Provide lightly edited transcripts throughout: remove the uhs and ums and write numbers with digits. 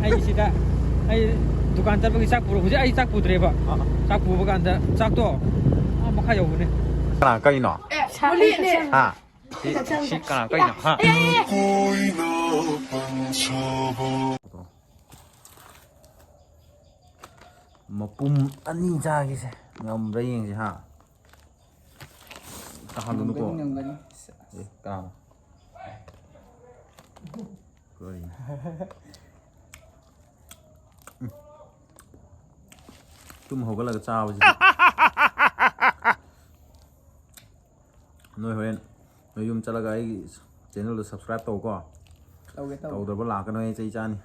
ꯑꯩ ꯁꯤꯗ ꯑꯩ ꯗꯨꯀꯥꯟ ꯆꯠꯄꯒꯤ ꯆꯥꯛ ꯄꯨꯔꯛ ꯍꯧꯖꯤꯛ ꯑꯩ ꯆꯥꯛ ꯄꯨꯗ꯭ꯔꯦꯕ ꯆꯥꯛ ꯄꯨꯕ ꯀꯥꯟꯗ ꯆꯥꯛꯇꯣ ꯃꯈꯥ ꯌꯧꯕꯅꯦ ꯀꯅꯥ ꯀꯩꯅꯣ ꯍꯥ ꯁꯤ ꯀꯅꯥ ꯀꯩꯅꯣ ꯍꯥ ꯃꯄꯨꯝ ꯑꯅꯤ ꯆꯥꯒꯤꯁꯦ ꯉꯝꯕ꯭ꯔꯥ ꯌꯦꯡꯁꯤ ꯍꯥ ꯇꯥꯍꯜꯂꯨꯅꯨꯀꯣ ꯀꯅꯥꯅꯣ ꯀꯔꯤ ꯇꯨꯝ ꯍꯧꯒꯠꯂꯒ ꯆꯥꯕꯁꯤꯗꯤ ꯅꯣꯏ ꯍꯣꯔꯦꯟ ꯅꯣꯏ ꯌꯨꯝ ꯆꯠꯂꯒ ꯑꯩꯒꯤ ꯆꯦꯅꯦꯜꯗꯣ ꯁꯕꯁꯀ꯭ꯔꯥꯏꯕ ꯇꯧꯀꯣ ꯇꯧꯗ꯭ꯔꯕ ꯂꯥꯛꯀꯅꯣ ꯑꯩ ꯆꯩ ꯆꯥꯅꯤ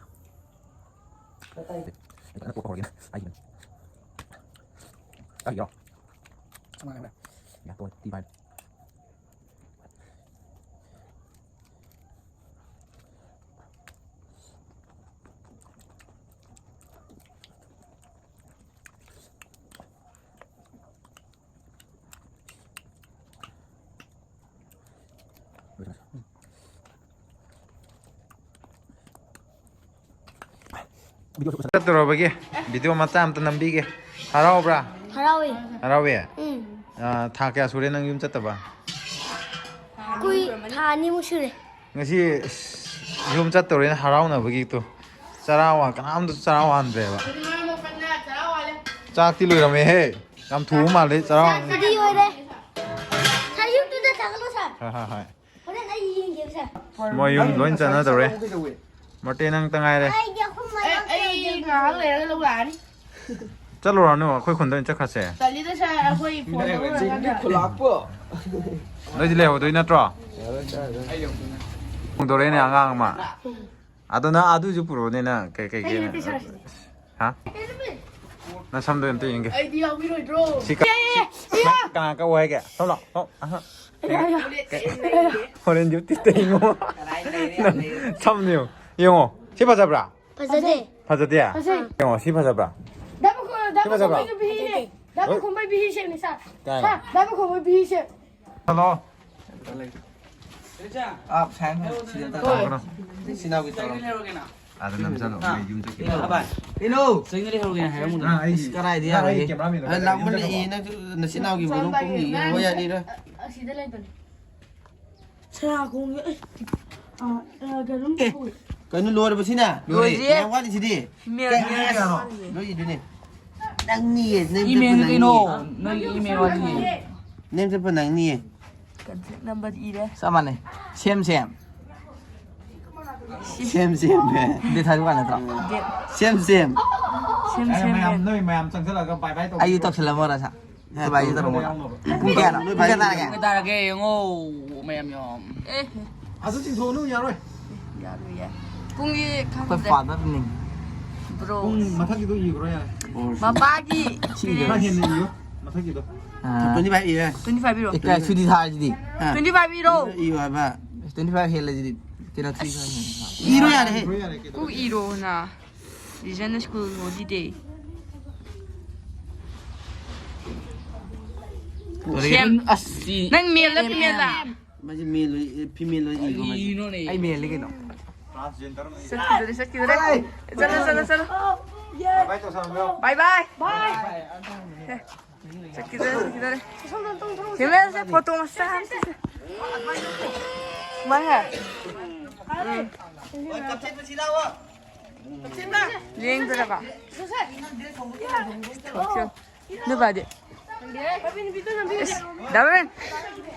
ꯆꯠꯇꯧꯔꯕꯒꯤ ꯚꯤꯗꯤꯑꯣ ꯃꯆꯥ ꯑꯝꯇ ꯅꯝꯕꯤꯒꯦ ꯍꯔꯥꯎꯕ꯭ꯔꯥ ꯍꯔꯥꯎꯏ ꯍꯔꯥꯎꯋꯦ ꯊꯥ ꯀꯌꯥ ꯁꯨꯔꯦ ꯅꯪ ꯌꯨꯝ ꯆꯠꯇꯕ ꯊꯥ ꯑꯅꯤꯃꯨꯛ ꯁꯨꯔꯦ ꯉꯁꯤ ꯌꯨꯝ ꯆꯠꯇꯧꯔꯦꯅ ꯍꯔꯥꯎꯅꯕꯒꯤꯗꯣ ꯀꯅꯥꯝꯇ ꯆꯔꯥ ꯋꯥꯟꯗ꯭ꯔꯦꯕ ꯆꯥꯛꯇꯤ ꯂꯣꯏꯔꯝꯃꯦꯍꯦ ꯌꯥꯝ ꯊꯨꯕ ꯃꯥꯜꯂꯦ ꯆꯔꯥ ꯆꯥꯛꯇꯤ ꯂꯣꯏꯔꯦ ꯁꯥꯔ ꯌꯨꯝꯗꯨꯗ ꯊꯥꯒꯠꯂꯣ ꯁꯥꯔ ꯍꯣꯏ ꯍꯣꯔꯦꯟ ꯑꯩ ꯌꯦꯡꯒꯦꯕ ꯁꯥꯔ ꯃꯣꯏ ꯌꯨꯝ ꯂꯣꯏ ꯆꯠꯅꯗꯧꯔꯦ ꯃꯔꯇꯦ ꯅꯪ ꯇꯉꯥꯏꯔꯦ ꯑꯩ ꯉꯥꯏꯍꯥꯛ ꯂꯩꯔꯒ ꯂꯧ ꯂꯥꯛꯑꯅꯤ ꯆꯠꯂꯨꯔꯅꯨ ꯑꯩꯈꯣꯏ ꯈꯨꯟꯗ ꯑꯣꯏꯅ ꯆꯠꯈ꯭ꯔꯁꯦ ꯇꯜꯂꯤꯗ ꯁꯥꯔ ꯑꯩꯈꯣꯏ ꯐꯣꯟ ꯅꯣꯏꯗꯤ ꯂꯩꯍꯧꯗꯣꯏ ꯅꯠꯇ꯭ꯔꯣ ꯍꯣꯡꯗꯣꯔꯦꯅꯦ ꯑꯉꯥꯡ ꯑꯃ ꯑꯗꯣ ꯅꯪ ꯑꯗꯨꯁꯨ ꯄꯨꯔꯛꯑꯣꯅꯦ ꯅꯪ ꯀꯩꯀꯩ ꯍꯥ ꯅꯪ ꯁꯝꯗꯣ ꯑꯝꯇ ꯌꯦꯡꯒꯦ ꯑꯩꯗꯤ ꯌꯥꯎꯕꯤꯔꯣꯏꯗ꯭ꯔꯣ ꯀꯅꯥ ꯀꯧ ꯍꯥꯏꯒꯦ ꯊꯣꯛ ꯂꯥꯛꯑꯣ ꯍꯣꯔꯦꯟ ꯗ꯭ꯌꯨꯇꯤ ꯇꯩꯉꯣ ꯁꯝꯅꯦ ꯌꯦꯡꯉꯣ ꯁꯤ ꯐꯖꯕ꯭ꯔꯥ ꯐꯖꯗꯦ ꯐꯖꯗꯦ ꯌꯦꯡꯉꯣ ꯁꯤ ꯐꯖꯕ꯭ꯔꯥ ꯁꯤ ꯐꯖꯕ꯭ꯔꯥ Dapat kau main bihis ni sah. Kan? Sah, dapat kau main bihis. Hello आप फैन हो सिनाव की तरफ ꯑꯗ ꯅꯝꯁꯜꯂꯣ ꯑꯩ ꯌꯨꯝ ꯆꯠꯈꯤꯕ इनो ꯆꯪꯒꯅꯤ ꯍꯧꯔꯒꯦ ꯍꯥꯏꯔꯝꯃꯨꯅꯦ कराई दिया भाई लामन ये ना नसिनाव की बोलूं कुंगी हो या नहीं रे Sida lagi. Saya aku ni. Garam. कनु लोर बसिना लोरी yang wali sidi लोरी दुने nang ni name email kino no email wali name se nang ni Contact number ida. sama ne same same de tharu kan ta same Sim ꯃꯌꯥꯝ ꯅꯣꯏ ꯃꯌꯥꯝ ꯆꯪꯁꯜꯂꯒ ꯕꯥꯏ ꯕꯥꯏ ꯇꯧ ayu tak selama rasa coba ayu tak mau bukan bukan tak ya ꯇꯥꯔꯒꯦ ꯌꯦꯡꯉꯣ ꯃꯌꯥꯝ ꯌꯥꯝ ꯑꯗꯨ ꯆꯤꯡꯊꯣꯛꯅꯨ ꯌꯥꯔꯣꯏ Ya. Pungi kau father ni bro. ꯃꯊꯛꯀꯤꯗꯣ 이거로 야 Mapagi. ꯈꯔ ꯍꯦꯟꯅ 이거 ꯃꯊꯛꯀꯤ도 25 iya 25 euro. ikai sudi thar jadi 25 euro. iyo ba 25 hela jadi tira 3 iro ya he Kung euro na. Business school holiday. Siyem. Nang meal na pimela. maji male female iro maji ai male ke no Sakit dulu. Sana. ꯕꯥꯏ ꯇꯧꯁꯜꯂꯣ Bye bye. Bye. Sakit dulu. Gimana sih foto masa? Mana? Liang tu apa? Ni bade. Dapat.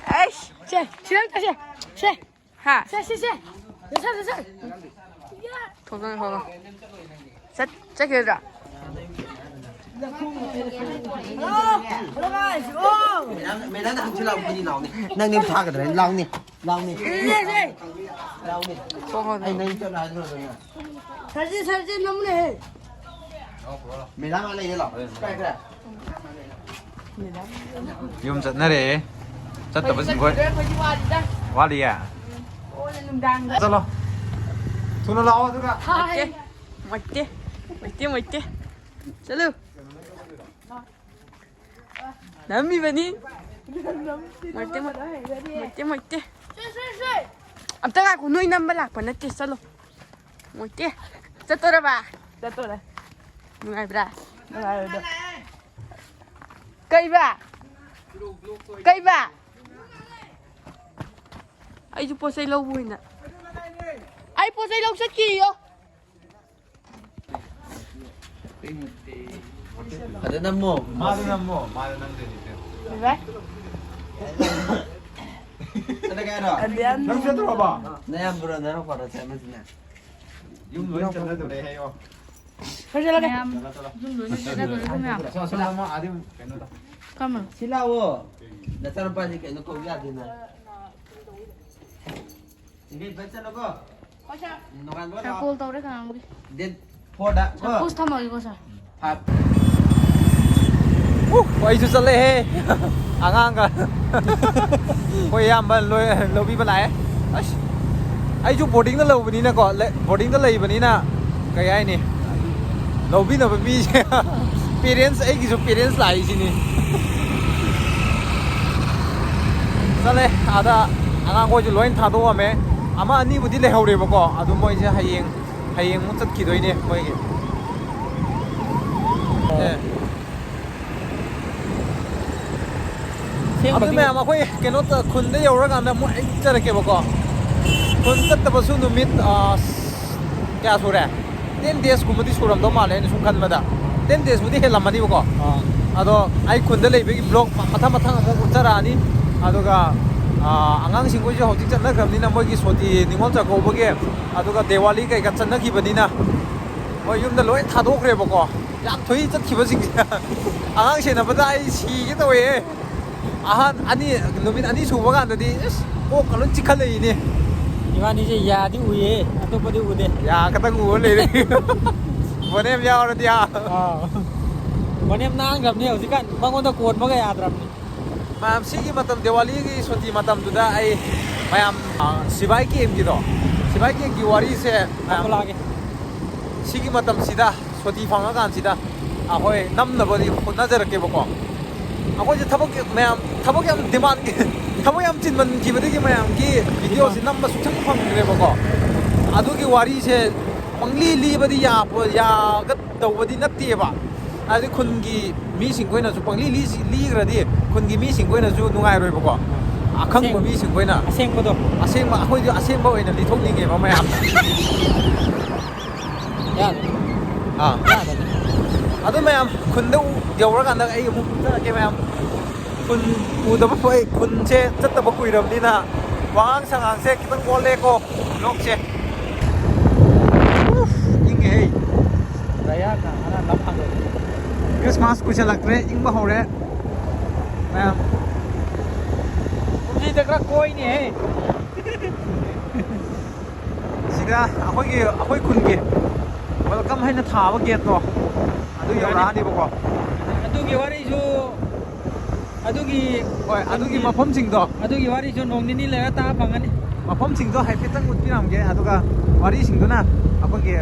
Aish. Cek. Ha. Tolong. Cek kira. mày đã chưa lòng gì nào này nâng niêm tha cái đấy lòng này lòng này anh nâng cho lại rồi 사진 너무해. mày đang ăn này lỏng cái này ꯌꯨꯝ ꯆꯠꯅꯔꯦ ꯆꯠꯇꯕꯁꯤꯡ ꯈꯣꯏ ꯋꯥꯠꯂꯤꯌꯦ ꯆꯠꯂꯣ ꯊꯨꯅ ꯂꯥꯛꯑꯣ ꯑꯗꯨꯒ 맞대. चलो. 남미 बनी. 맞대. अब तक आपको नोई नंबर लाख पर नते चलो. 맞대. ꯆꯠꯇꯣꯔꯕ ꯆꯠꯇꯣꯔꯦ ꯅꯨꯡꯉꯥꯏꯕ꯭ꯔꯥ ꯅꯨꯡꯉꯥꯏꯔꯣꯏꯗꯣ ꯀꯩꯕ ꯀꯩꯕ ꯑꯩꯁꯨ ꯄꯣꯠ ꯆꯩ ꯂꯧꯕ ꯑꯣꯏꯅ ꯑꯩ ꯄꯣꯠ ꯆꯩ ꯂꯧ ꯆꯠꯈꯤꯌꯣ Ada namo. 마도 남모 마도 남들이 왜? Ada kaya ro. 안돼 남 들어봐 Nayam bro naro para sa masina. 용 노인 전화도 해요 설실하게 Zoom dulu ni saya dulu ni apa? 저서마 아디 괜찮다 가만 Sila wo. Dasar pa ni kay no ko ya din na. Sige, baca lo ko. No kan Saya ba? call tahu deh kan mungkin. Then poda Saya ko. post sama gitu sah. Pat. quay chú lệ he à ngang cả quay em mà lôi bị bên này ai chú boarding nó lâu bên này có boarding nó lầy bên này nè cái ai nè lâu bị nó bên bi parents ấy cái chú parents lại gì nè sao lệ à đó à ngang quay chú lôi thà đâu mà ama anh budi lệ hậu đấy bao có à đúng mọi người hay muốn tất kỳ đôi nè mọi người Aduh me ama koi kenot khun de yora kan da mo chara ke bako khun tat ta basu numit kya sura 10 days ku mudi suram do male ni sum khan mada 10 days mudi helam mani bako ado ai khun de lei blog matha matha mo uchara ni ado ga angang sing ko jo hojik chan na gram ni na moi gi soti ningol cha ko boge ado ga Diwali kai ka chan na ki bani na moi yum da loi tha do kre bako yam thoi chat ki ba sing angang se na bada ai si gi to ye 아한 아니 놈이 아니 수고가 안 되디 꼭 그런 찍할래 이니 이만 이제 야디 우에 아토퍼디 우데 야 그다 구월래 보냄 야오르디야 원엠 나안 갑니 어지간 방원도 고원 먹어야 하더랍니 맘 시기 마탐 디왈리기 소티 마탐 두다 아이 마얌 시바이 게임기도 시바이 게임기 와리세 아플라게 시기 마탐 시다 소티 방아가 안 시다 아호에 남나버디 혼나저렇게 보고 아고 이제 타복이 매암 타복이 한 대만 타복이 한 찐만 기버리기 매암기 비디오 시 남바 수창 방그래 보고 아도기 와리세 방리 리버디 야야 gat더버디 낫티에바 아디 콘기 미싱고이나 주 방리 리그라디 콘기 미싱고이나 주 누가이로이 보고 아캉고 미싱고이나 아생거도 아생마 아코이디 아생바 오이나 리톡닝게 바 매암 야 아 아도 매암 근데 여러간다 에이 뭐 저렇게 매암 kun udah apa kun ce tetap aku hidup di na wang sangang se kita boleh ko lok ce inge daya ka ana laphang Christmas ku chalak re ing ba hore ma'am umji dekra koi ni he sida akoi kun ge welcome hai na tha ba gate to adu yora ni ba ko adugi warisu adugi oi adugi mafam sing do adugi warisu nongni lega ta phangani mafam sing do hai petang ut piram ge aduga wari sing do na akoi ge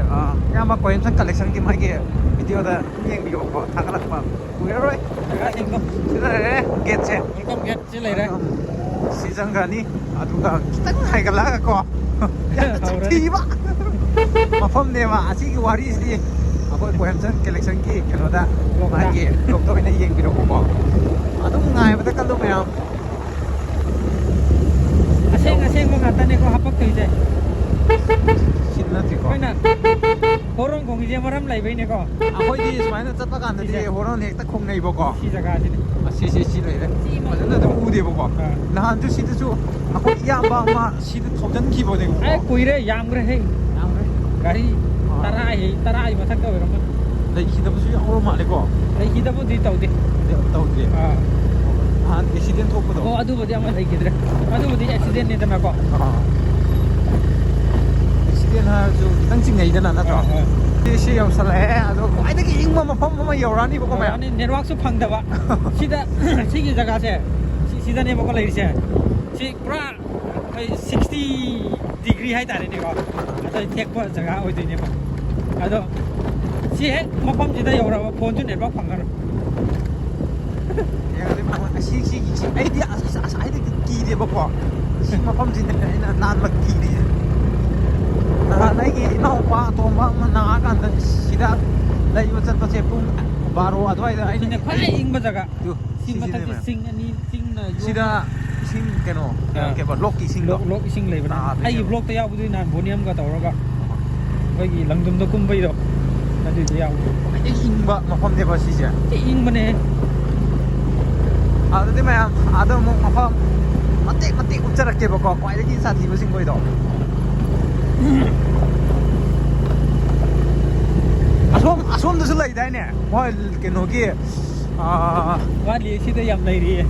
yama coin sang collection ki mai ge video da yeng bi ko thakalak pa ueroi daga singko sida re gate che welcome get che leira season gani aduga kitang hai gala ko ti ba mafam ne ma asi ki wari si akoi coin sang collection ki kano da mai ge lok to ina yeng bi ko adum ngai ba ta kan do me aseng mo ngata ne ko hapak thei je sin na ti ko koina horong kong je maram lai bai ne ko akoi di smai na chat pa kan di horon hek ta khong nei bo ko si jaga ji si lai re ma na da u de bo ko na han ju si de ju akoi ya ba ma si de thousand ki bo de ko ai kuire yam gre he gari tarai mathak ka oiram lai ki da bu ju oro ma le ko ai ki da bu di tau de tau de han accident thok do oh adu bodi ama lai kidra adu bodi accident ne dana ko accident ha ju tang ching nei da na to si yau sa le ado ai da ki ing ma pham ma yau ra ni bo ko ma ani network su phang da ba sida sigi jaga se sida ne bo ko lai se si pura 60 degree hai tare ne ko ado tek pa jaga oi de ne ba ado si he mapam sida yau ra phone ju network phang gar ya le ma si ai di ai di ki de bo ko si ma pham jin na nan ma ki de na ꯅꯍꯥꯟ ꯑꯩꯒꯤ ꯏꯅꯥꯎꯄꯥ ꯑꯇꯣꯝꯕ ꯑꯃ ꯅꯥꯔꯀꯥꯟꯗ ꯁꯤꯗ ꯂꯩꯕ ꯆꯠꯄꯁꯦ ꯄꯨꯡ 12 ꯑꯗꯨꯋꯥꯏꯗ ꯑꯩꯅ ꯈ꯭ꯋꯥꯏ ꯏꯪꯕ ꯖꯒꯥ ꯁꯤ ꯁꯤꯁꯤꯅꯦ ꯃꯊꯛꯁꯤ ꯃꯌꯥꯝ ꯁꯤꯡ ꯑꯅꯤ ꯁꯤꯡꯅ ꯁꯤꯗ ꯏꯁꯤꯡ ꯀꯩꯅꯣ ꯀꯩꯕ ꯂꯣꯛꯀꯤ ꯏꯁꯤꯡꯗꯣ ꯂꯣꯛ ꯏꯁꯤꯡ ꯂꯩꯕꯅꯦ ꯇꯥꯗꯣꯏꯅꯦꯕ. ꯑꯩꯒꯤ ꯕ꯭ꯂꯣꯛꯇ ꯌꯥꯎꯕꯗꯨꯗꯤ ꯅꯍꯥꯟ ꯕꯣꯅꯤꯌꯝꯒ ꯇꯧꯔꯒ ꯑꯩꯈꯣꯏꯒꯤ ꯂꯪꯗꯨꯝꯗ ꯀꯨꯝꯕꯩꯗꯣ ꯑꯗꯨꯗꯤ ꯌꯥꯎꯕ ꯈ꯭ꯋꯥꯏꯗꯒꯤ ꯏꯪꯕ ꯃꯐꯝꯅꯦꯕ ꯁꯤꯁꯦ ꯏꯪꯕꯅꯦ ꯑꯗꯨꯗꯤ ꯃꯌꯥꯝ ꯑꯗ ꯑꯃꯨꯛ ꯃꯐꯝ ꯃꯇꯦꯛ ꯃꯇꯦꯛ ꯎꯠꯆꯔꯛꯀꯦꯕꯀꯣ ꯈ꯭ꯋꯥꯏꯗꯒꯤ ꯁꯥꯊꯤꯕꯁꯤꯡꯈꯣꯏꯗꯣ ꯑꯁꯣꯝꯗꯁꯨ ꯂꯩꯗꯥꯏꯅꯦ ꯃꯣꯏ ꯀꯩꯅꯣꯒꯤ ꯋꯥꯠꯂꯤ ꯁꯤꯗ ꯌꯥꯝ ꯂꯩꯔꯤꯌꯦ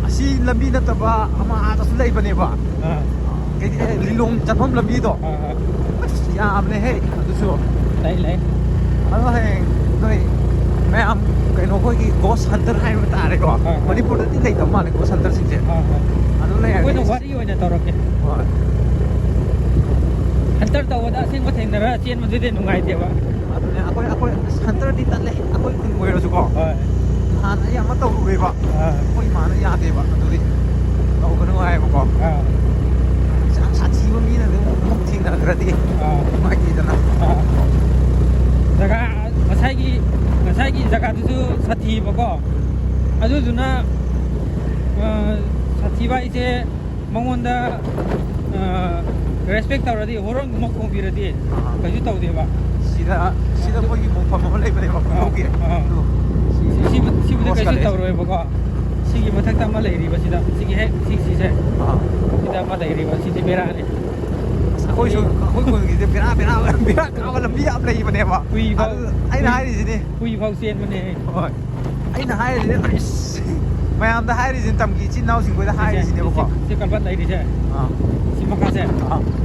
ꯑꯁꯤ ꯂꯝꯕꯤ ꯅꯠꯇꯕ ꯑꯃ ꯑꯥꯗꯁꯨ ꯂꯩꯕꯅꯦꯕ ꯂꯤꯂꯣꯡ ꯆꯠꯐꯝ ꯂꯝꯕꯤꯗꯣ ꯑꯁ ꯌꯥꯝꯅꯦꯍꯦ ꯑꯗꯨꯁꯨ ꯂꯩ ꯑꯗꯣ ꯍꯌꯦꯡ ꯅꯣꯏ ꯃꯌꯥꯝ ꯀꯩꯅꯣ ꯑꯩꯈꯣꯏꯒꯤ ꯒꯣꯁ ꯍꯟꯇꯔ ꯍꯥꯏꯕ ꯇꯥꯔꯦꯀꯣ ꯃꯅꯤꯄꯨꯔꯗꯗꯤ ꯂꯩꯇꯕ ꯃꯥꯜꯂꯦ ꯒꯣꯁ ꯍꯟꯇꯔꯁꯤꯡꯁꯦ ꯑꯗꯨ ꯑꯩꯈꯣꯏꯅ ꯂꯩꯔꯗꯤ ꯋꯥꯔꯤ ꯑꯣꯏꯅ ꯇꯧꯔꯛꯀꯦ ꯍꯣꯏ ꯍꯟꯇꯔ ꯇꯧꯕꯗ ꯑꯁꯦꯡꯕ ꯊꯦꯡꯅꯔ ꯆꯦꯟꯕꯗꯨꯗꯤ ꯅꯨꯡꯉꯥꯏꯇꯦꯕ ꯑꯗꯨꯅꯦ ꯑꯩꯈꯣꯏ ꯍꯟꯇꯔꯗꯤ ꯇꯠꯂꯦ ꯑꯩꯈꯣꯏ ꯈꯨꯟ ꯑꯣꯏꯔꯁꯨꯀꯣ ꯍꯣꯏ ꯅꯍꯥꯟ ꯑꯩ ꯑꯃ ꯇꯧꯔꯨꯔꯦꯕ ꯑꯩꯈꯣꯏ ꯏꯃꯥꯅ ꯌꯥꯗꯦꯕ ꯑꯗꯨꯗꯤ ꯇꯧꯒꯅꯨ ꯍꯥꯏꯌꯦꯕꯀꯣ ꯌꯥꯝ ꯁꯥꯊꯤꯕ ꯃꯤꯅ ꯑꯃꯨꯛ ꯊꯦꯡꯅꯈ꯭ꯔꯗꯤ ꯅꯨꯡꯉꯥꯏꯇꯦꯗꯅ ꯖꯒꯥ ꯉꯁꯥꯏꯒꯤ ꯖꯒꯥꯗꯨꯁꯨ ꯁꯥꯊꯤꯕꯀꯣ ꯑꯗꯨꯗꯨꯅ ꯁꯥꯊꯤꯕ ꯍꯥꯏꯁꯦ ꯃꯉꯣꯟꯗ ꯔꯦꯁꯄꯦꯛ ꯇꯧꯔꯗꯤ ꯍꯣꯔꯣꯟꯒꯨꯝꯕ ꯈꯣꯡꯕꯤꯔꯗꯤ ꯀꯩꯁꯨ ꯇꯧꯗꯦꯕ ꯁꯤꯗ ꯃꯣꯏꯒꯤ ꯃꯣꯡꯐꯝ ꯑꯃ ꯂꯩꯕꯅꯦꯕ ꯈꯨꯅꯧꯒꯤ ꯁꯤꯕꯨꯗꯤ ꯀꯩꯁꯨ ꯇꯧꯔꯣꯏꯕꯀꯣ ꯁꯤꯒꯤ ꯃꯊꯛꯇ ꯑꯃ ꯂꯩꯔꯤꯕ ꯁꯤꯗ ꯁꯤꯒꯤ ꯍꯦꯛ ꯁꯤꯁꯦ ꯁꯤꯗ ꯑꯃ ꯂꯩꯔꯤꯕ ꯁꯤꯁꯦ ꯕꯦꯔꯥꯅꯤ ꯑꯩꯈꯣꯏꯁꯨ ꯑꯩꯈꯣꯏ ꯈꯨꯟꯒꯤꯁꯦ ꯕꯦꯔꯥ ꯀꯥꯕ ꯂꯝꯕꯤ ꯌꯥꯝ ꯂꯩꯕꯅꯦꯕ ꯑꯩꯅ ꯍꯥꯏꯔꯤꯁꯤꯅꯦ ꯍꯨꯏ ꯐꯥꯎ ꯆꯦꯟꯕꯅꯦ ꯍꯣꯏ ꯑꯩꯅ ꯍꯥꯏꯔꯤꯁꯤꯅꯦ ꯑꯁ ꯃꯌꯥꯝꯗ ꯍꯥꯏꯔꯤꯁꯤꯅꯦ ꯇꯝꯒꯤ ꯏꯆꯤꯟ ꯏꯅꯥꯎꯁꯤꯡꯈꯣꯏꯗ ꯍꯥꯏꯔꯤꯁꯤꯅꯦꯕꯀꯣ ꯁꯤ ꯀꯔꯕꯠ ꯂꯩꯔꯤꯁꯦ ꯁꯤ ꯃꯈꯥꯁꯦ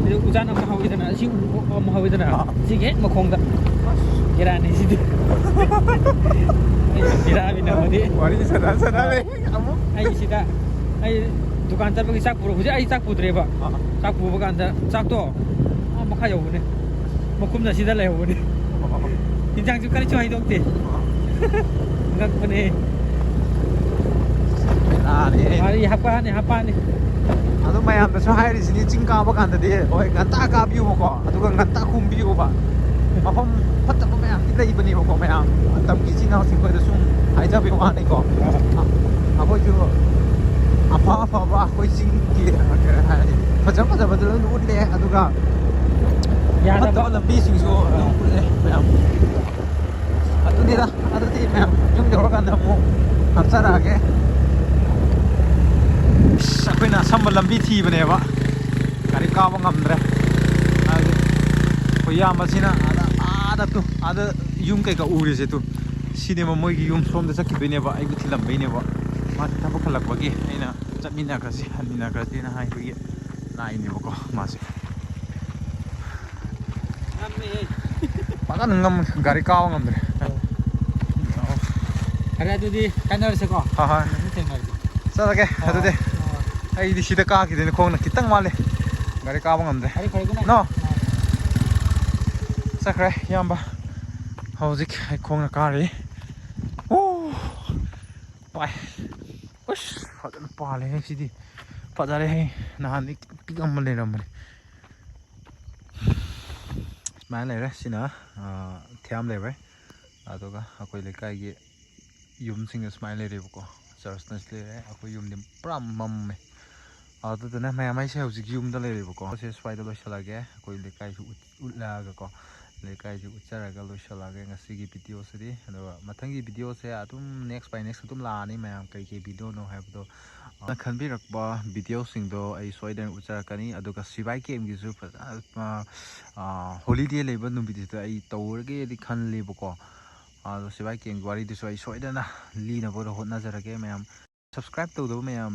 ꯁꯤꯗ ꯎꯖꯥꯟ ꯑꯃ ꯍꯧꯋꯤꯗꯅ ꯁꯤ ꯑꯃ ꯍꯧꯋꯤꯗꯅ ꯁꯤꯒꯤ ꯍꯦꯛ ꯃꯈꯣꯡꯗ ꯕꯦꯔꯥꯅꯤ ꯁꯤꯗꯤ ꯕꯦꯔꯥꯃꯤꯅꯕꯗꯤ ꯋꯥꯔꯤ ꯁꯥꯟꯅꯔꯦ ꯑꯃꯨꯛ ꯑꯩ ꯁꯤꯗ ꯑꯩ ꯗꯨꯀꯥꯟ ꯆꯠꯄꯒꯤ ꯆꯥꯛ ꯄꯨꯔꯛ ꯍꯧꯖꯤꯛ ꯑꯩ ꯆꯥꯛ ꯄꯨꯗ꯭ꯔꯦꯕ ꯆꯥꯛ ꯄꯨꯕ ꯀꯥꯟꯗ ꯆꯥꯛꯇꯣ ꯃꯈꯥ ꯌꯧꯕꯅꯦ ꯃꯈꯨꯝꯅ ꯁꯤꯗ ꯂꯩꯍꯧꯕꯅꯦ ꯌꯦꯟꯖꯥꯡꯁꯨ ꯀꯔꯤꯁꯨ ꯍꯩꯗꯣꯛꯇꯦ ꯉꯛꯄꯅꯦ ꯋꯥꯔꯤ ꯍꯥꯞꯄꯛꯑꯅꯤ ꯑꯗꯨ ꯃꯌꯥꯝꯗꯁꯨ ꯍꯥꯏꯔꯤꯁꯤꯅꯤ ꯆꯤꯡ ꯀꯥꯕ ꯀꯥꯟꯗꯗꯤ ꯍꯣꯏ ꯉꯟꯇꯥ ꯀꯥꯕꯤꯌꯨꯕꯀꯣ ꯑꯗꯨꯒ ꯉꯟꯇꯥ ꯀꯨꯝꯕꯤꯌꯨꯕ ꯃꯐꯝ ꯐꯠꯇꯕ ꯃꯌꯥꯝꯗꯤ ꯂꯩꯕꯅꯦꯕꯀꯣ ꯃꯌꯥꯝ ꯃꯇꯝꯒꯤ ꯏꯆꯤꯟ ꯏꯅꯥꯎꯁꯤꯡꯈꯣꯏꯗ ꯁꯨꯝ ꯍꯥꯏꯖꯕꯒꯤ ꯋꯥꯅꯤꯀꯣ ꯑꯩꯈꯣꯏꯁꯨ ꯑꯐꯕ ꯑꯩꯈꯣই ꯆꯤꯡꯒꯤ ꯐꯖꯕꯗ ꯂꯣꯏꯅ ꯎꯠꯂꯦ ꯑꯗꯨꯒ ꯐꯠꯇꯕ ꯂꯝꯕꯤꯁꯤꯡꯁꯨ ꯑꯗꯨꯝ ꯎꯠꯂꯦ ꯃꯌꯥꯝ ꯑꯗꯨꯅꯤꯗ ꯑꯗꯨꯗꯤ ꯃꯌꯥꯝ ꯌꯨꯝ ꯌꯧꯔꯀꯥꯟꯗ ꯑꯃꯨꯛ ꯍꯥꯞꯆꯔꯛꯑꯒꯦ ꯑꯩꯈꯣꯏꯅ ꯑꯁꯝꯕ ꯂꯝꯕꯤ ꯊꯤꯕꯅꯦꯕ ꯒꯥꯔꯤ ꯀꯥꯕ ꯉꯝꯗ꯭ꯔꯦ ꯍꯥꯏꯗꯤ ꯑꯩꯈꯣꯏ ꯏꯌꯥꯝꯕꯁꯤꯅ ꯑꯥꯗ ꯌꯨꯝ ꯀꯩꯀꯥ ꯎꯔꯤꯁꯦ ꯁꯤꯅꯦꯕ ꯃꯣꯏꯒꯤ ꯌꯨꯝ ꯁꯣꯝꯗ ꯆꯠꯈꯤꯗꯣꯏꯅꯦꯕ ꯑꯩꯕꯨ ꯊꯤꯜꯂꯝꯕꯩꯅꯦꯕ ꯃꯥꯁꯦ ꯊꯕꯛ ꯍꯜꯂꯛꯄꯒꯤ ꯑꯩꯅ ꯍꯟꯃꯤꯟꯅꯈ꯭ꯔꯁꯦꯅ ꯍꯥꯏꯕꯒꯤ ꯂꯥꯛꯏꯅꯦꯕꯀꯣ ꯃꯥꯁꯦ ꯐꯖꯅ ꯒꯥꯔꯤ ꯀꯥꯕ ꯉꯝꯗ꯭ꯔꯦ ꯐꯔꯦ ꯑꯗꯨꯗꯤ ꯀꯥꯏꯅꯔꯁꯦꯀꯣ ꯍꯣꯏ ꯊꯦꯡꯅꯔꯁꯦ ꯆꯠꯂꯒꯦ ꯑꯗꯨꯗꯤ ꯑꯩꯗꯤ ꯁꯤꯗ ꯀꯥꯈꯤꯗꯣꯏꯅꯦ ꯈꯣꯡꯅ ꯈꯤꯇꯪ ꯋꯥꯠꯂꯤ ꯒꯥꯔꯤ ꯀꯥꯕ ꯉꯝꯗ꯭ꯔꯦ ꯅꯣ ꯆꯠꯈ꯭ꯔꯦ ꯏꯌꯥꯝꯕ ꯍꯧꯖꯤꯛ ꯑꯩ ꯈꯣꯡꯅ ꯀꯥꯔꯤ ꯄꯥꯏ ꯑꯁ ꯐꯖꯅ ꯄꯥꯜꯂꯦꯍꯦ ꯁꯤꯗꯤ ꯐꯖꯔꯦꯍꯦ ꯅꯍꯥꯟꯗꯤ ꯄꯤꯛꯑꯝꯕ ꯂꯩꯔꯝꯕꯅꯦ ꯁꯨꯃꯥꯏꯅ ꯂꯩꯔꯦ ꯁꯤꯅ ꯊꯤꯌꯥꯝ ꯂꯩꯔꯦ ꯑꯗꯨꯒ ꯑꯩꯈꯣꯏ ꯂꯩꯀꯥꯏꯒꯤ ꯌꯨꯝꯁꯤꯡꯅ ꯁꯨꯃꯥꯏꯅ ꯂꯩꯔꯦꯕꯀꯣ ꯆꯔꯆꯅꯁꯨ ꯂꯩꯔꯦ ꯑꯩꯈꯣꯏ ꯌꯨꯝꯗꯤ ꯄꯨꯔꯥ ꯃꯝꯃꯦ ꯑꯗꯨꯗꯨꯅ ꯃꯌꯥꯝ ꯑꯩꯁꯦ ꯍꯧꯖꯤꯛ ꯌꯨꯝꯗ ꯂꯩꯔꯦꯕꯀꯣ ꯁꯤ ꯁ꯭ꯋꯥꯏꯗ ꯂꯣꯏꯁꯤꯜꯂꯒꯦ ꯑꯩꯈꯣꯏ ꯂꯩꯀꯥꯏꯁꯨ ꯎꯠꯂꯛꯑꯒꯀꯣ ꯂꯩꯀꯥꯏꯁꯤ ꯎꯠꯆꯔꯒ ꯂꯣꯏꯁꯤꯜꯂꯒꯦ ꯉꯁꯤꯒꯤ ꯚꯤꯗꯤꯑꯣꯁꯤꯗꯤ ꯑꯗꯨꯒ ꯃꯊꯪꯒꯤ ꯚꯤꯗꯤꯑꯣꯁꯦ ꯑꯗꯨꯝ ꯅꯦꯛꯁ ꯕꯥꯏ ꯅꯦꯛꯁ ꯑꯗꯨꯝ ꯂꯥꯛꯑꯅꯤ ꯃꯌꯥꯝ ꯀꯩ ꯚꯤꯗꯤꯑꯣꯅꯣ ꯍꯥꯏꯕꯗꯣ ꯈꯟꯕꯤꯔꯛꯄ ꯚꯤꯗꯤꯑꯣꯁꯤꯡꯗꯣ ꯑꯩ ꯁꯣꯏꯗꯅ ꯎꯠꯆꯔꯛꯀꯅꯤ ꯑꯗꯨꯒ ꯁꯤꯕꯥꯏ ꯀꯦꯝꯒꯤꯁꯨ ꯐꯖꯅ ꯍꯣꯂꯤꯗꯦ ꯂꯩꯕ ꯅꯨꯃꯤꯠꯁꯤꯗ ꯑꯩ ꯇꯧꯔꯒꯦꯗꯤ ꯈꯜꯂꯦꯕꯀꯣ ꯑꯗꯣ ꯁꯤꯕꯥꯏ ꯀꯦꯝꯒꯤ ꯋꯥꯔꯤꯗꯨꯁꯨ ꯑꯩ ꯁꯣꯏꯗꯅ ꯂꯤꯅꯕ ꯍꯣꯠꯅꯖꯔꯒꯦ ꯃꯌꯥꯝ ꯁꯕꯁꯀ꯭ꯔꯥꯏꯞ ꯇꯧꯗꯕ ꯃꯌꯥꯝ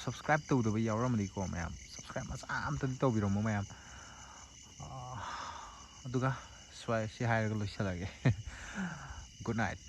ꯁꯕꯁꯀ꯭ꯔꯥꯏꯞ ꯇꯧꯗꯕ ꯌꯥꯎꯔꯝꯃꯅꯤꯀꯣ ꯃꯌꯥꯝ ꯁꯕꯁꯀ꯭ꯔꯥꯏꯞ ꯃꯆꯥ ꯑꯝꯇꯗꯤ ꯇꯧꯕꯤꯔꯝꯃꯣ ꯃꯌꯥꯝ ꯑꯗꯨꯒ ꯁꯤ ꯍꯥꯏꯔꯒ ꯂꯣꯏꯁꯤꯜꯂꯒꯦ ꯒꯨꯗ ꯅꯥꯏꯠ